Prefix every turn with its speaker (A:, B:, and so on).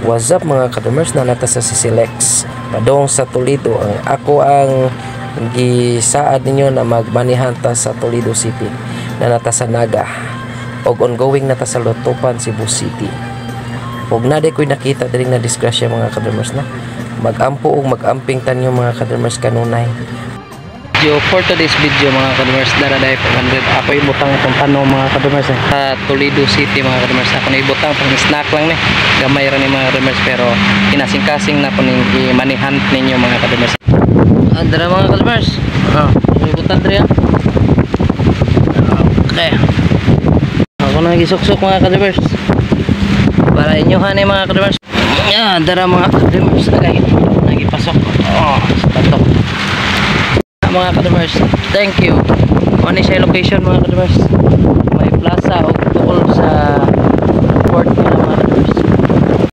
A: What's up mga kadumers, na nata sa Sisilex padong sa Toledo. Ang gisaad ninyo na magmanihan ta sa Toledo City, na nata sa Naga, og ongoing nata sa Lutupan, Cebu City. Og naday ko'y nakita diring na disgrasya mga kadumers, na magampo og magamping tanyo mga kadumers kanunay. For today's video mga kadumers, daraday 500 ako ibutang itong tanong mga kadumers sa Toledo City mga kadumers. Ako na ibutang pang snack lang gamay rin mga kadumers, pero kinasing-kasing na po ning imanihan ninyo mga kadumers. Dara mga kadumers, ibutang diri okay. Ako na nagisuksok mga kadumers para inyohan mga kadumers. Dara mga kadumers, nagipasok sa patok mga kadumers. Thank you. Ano siya location mga kadumers?